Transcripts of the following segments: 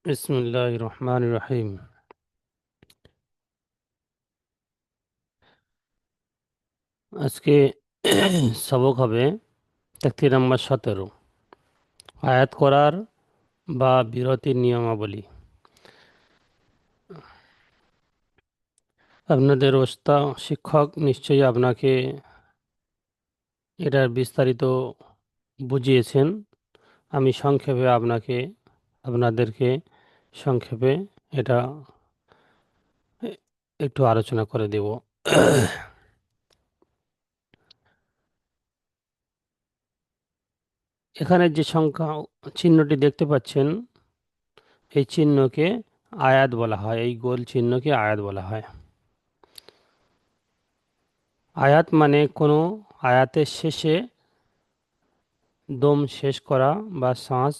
বিসমিল্লাহির রহমানির রহিম। আজকে সবক হবে তাকতির নাম্বার 17, আয়াত করার বা বিরতির নিয়মাবলী। আপনাদের ওস্তাদ শিক্ষক নিশ্চয়ই আপনাকে এটার বিস্তারিত বুঝিয়েছেন। আমি সংক্ষেপে আপনাদেরকে সংক্ষেপে এটা একটু আলোচনা করে দেব। এখানে যে সংখ্যা চিহ্নটি দেখতে পাচ্ছেন, এই চিহ্নকে আয়াত বলা হয়। এই গোল চিহ্নকে আয়াত বলা হয়। আয়াত মানে কোনো আয়াতের শেষে দম শেষ করা বা শ্বাস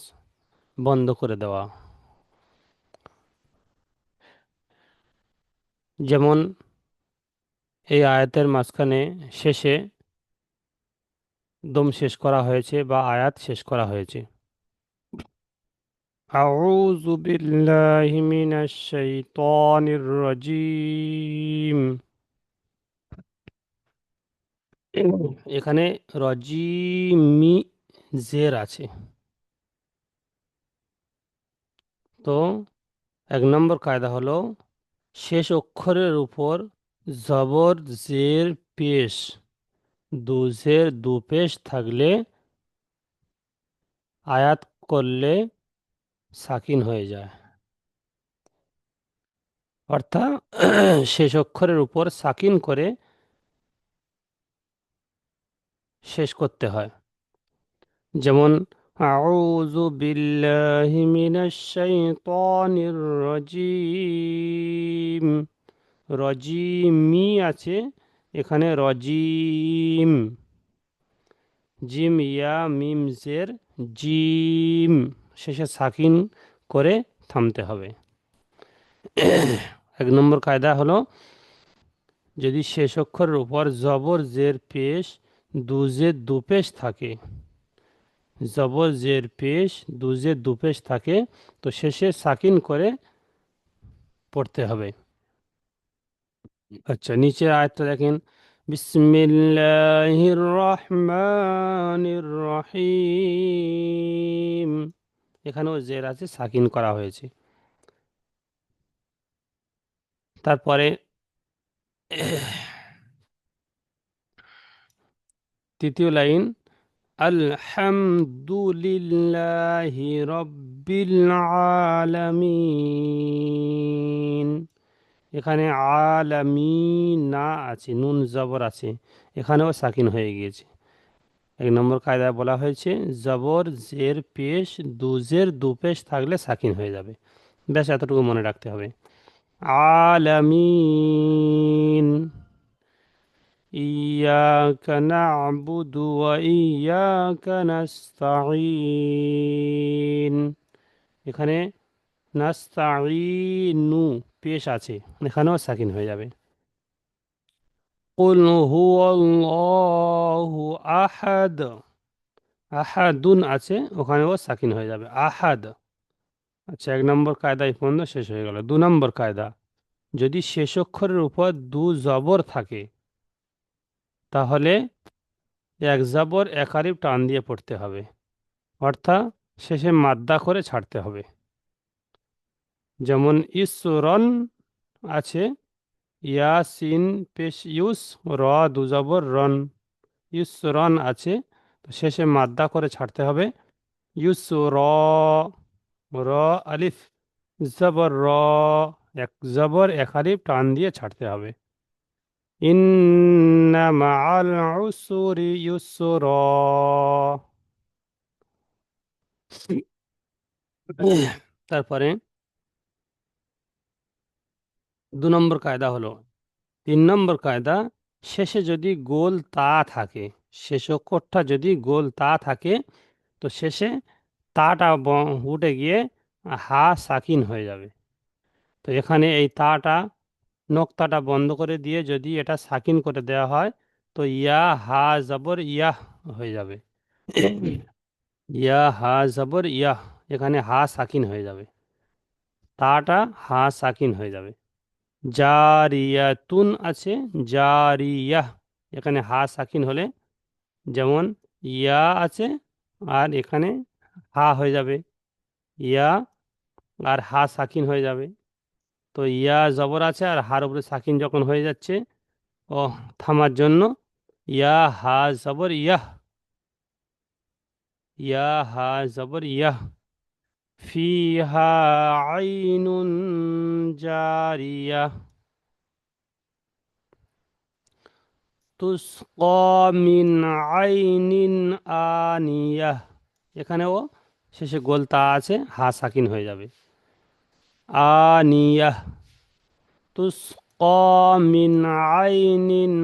বন্ধ করে দেওয়া। যেমন এই আয়াতের মাঝখানে শেষে দম শেষ করা হয়েছে বা আয়াত শেষ করা হয়েছে। আউযু বিল্লাহি মিনাশ শাইতানির রাজিম। এখানে রজিমি জের আছে। তো 1 নম্বর কায়দা হলো শেষ অক্ষরের উপর জবর জের পেশ দুজের দু পেশ থাকলে আয়াত করলে সাকিন হয়ে যায়। অর্থাৎ শেষ অক্ষরের উপর সাকিন করে শেষ করতে হয়। যেমন আউযু বিল্লাহি মিনাশ শাইতানির রাজিম। রজিমি আছে, এখানে রজিম। জিম ইয়া মিম জের জিম, শেষে সাকিন করে থামতে হবে। 1 নম্বর কায়দা হলো যদি শেষ অক্ষরের উপর জবর জের পেশ দুজের দুপেশ থাকে, জবর জের পেশ দুজের দুপেশ থাকে, তো শেষে সাকিন করে পড়তে হবে। আচ্ছা, নিচে আয়াতটা দেখেন, বিসমিল্লাহির রহমানির রহিম। এখানেও জের আছে, সাকিন করা হয়েছে। তারপরে তৃতীয় লাইন, আলহামদুলিল্লাহি রব্বিল আলামিন। এখানে আলামিন না আছে, নুন জবর আছে, এখানেও সাকিন হয়ে গিয়েছে। 1 নম্বর কায়দায় বলা হয়েছে জবর জের পেশ দুজের দু পেশ থাকলে সাকিন হয়ে যাবে। ব্যাস এতটুকু মনে রাখতে হবে। আলামিন। ইয়াকা না'বুদু ওয়া ইয়াকা নাস্তাঈন। এখানে নাস্তাঈনু পেশ আছে, এখানেও সাকিন হয়ে যাবে। কুল হুয়াল্লাহু আহাদ। আহাদুন আছে, ওখানেও সাকিন হয়ে যাবে, আহাদ। আচ্ছা, 1 নম্বর কায়দা এই পর্যন্ত শেষ হয়ে গেল। 2 নম্বর কায়দা, যদি শেষ অক্ষরের উপর দু জবর থাকে তাহলে এক জবর এক আলিফ টান দিয়ে পড়তে হবে, অর্থাৎ শেষে মাদ্দা করে ছাড়তে হবে। যেমন ইসরন আছে, ইয়াসিন পেশ ইউস, র দু জবর রন। ইসরন আছে, তো শেষে মাদ্দা করে ছাড়তে হবে। ইউস র, র আলিফ জবর র, এক জবর এক আলিফ টান দিয়ে ছাড়তে হবে। ইন্না মাআল উসরি ইউসরা। তারপরে 2 নম্বর কায়দা হলো, 3 নম্বর কায়দা, শেষে যদি গোল তা থাকে, শেষ অক্ষরটা যদি গোল তা থাকে, তো শেষে তাটা উঠে গিয়ে হা সাকিন হয়ে যাবে। তো এখানে এই তাটা নোক্তাটা বন্ধ করে দিয়ে যদি এটা সাকিন করে দেওয়া হয়, তো ইয়া হা জবর ইয়াহ হয়ে যাবে। ইয়া হা জবর ইয়াহ, এখানে হা সাকিন হয়ে যাবে। তাটা হা সাকিন হয়ে যাবে। জারিয়াতুন আছে, জারিয়াহ, এখানে হা সাকিন হলে যেমন ইয়া আছে আর এখানে হা হয়ে যাবে, ইয়া আর হা সাকিন হয়ে যাবে। তো ইয়া জবর আছে আর হার উপরে সাকিন যখন হয়ে যাচ্ছে, ও থামার জন্য ইয়া হা জবর ইয়াহ, ইয়া হা জবর ইয়াহ। ফিহা আইনুন জারিয়া তুসকা মিন আইনিন আনিয়াহ, এখানেও শেষে গোল তা আছে, হা সাকিন হয়ে যাবে। আনিয়াহ তুসকা মিন আইনিন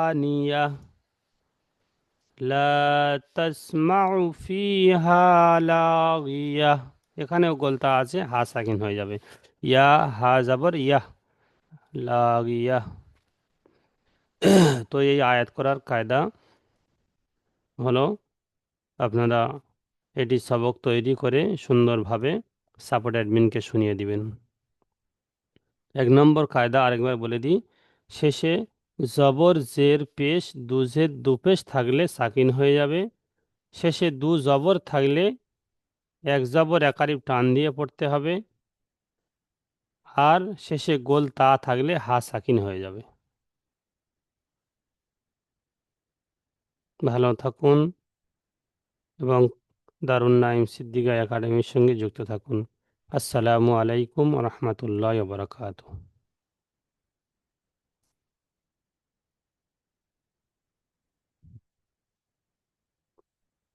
আনিয়াহ লা তাসমাউ ফিহা লাগিয়াহ, এখানেও গোলতা আছে, হা সাকিন হয়ে যাবে। ইয়া হা জবর ইয়াহ, লাগিয়াহ। তো এই আয়াত করার কায়দা হলো, আপনারা এটি সবক তৈরি করে সুন্দরভাবে সাপোর্ট অ্যাডমিনকে শুনিয়ে দিবেন। 1 নম্বর কায়দা আরেকবার বলে দিই। শেষে জবর জের পেশ দুজের দুপেশ থাকলে সাকিন হয়ে যাবে। শেষে দু জবর থাকলে এক জবর একারিব টান দিয়ে পড়তে হবে। আর শেষে গোল তা থাকলে হা সাকিন হয়ে যাবে। ভালো থাকুন এবং দারুন নাইম সিদ্দিকা একাডেমির সঙ্গে যুক্ত থাকুন। আসসালামু আলাইকুম রহমতুল্লাহ বারাকাতুহু।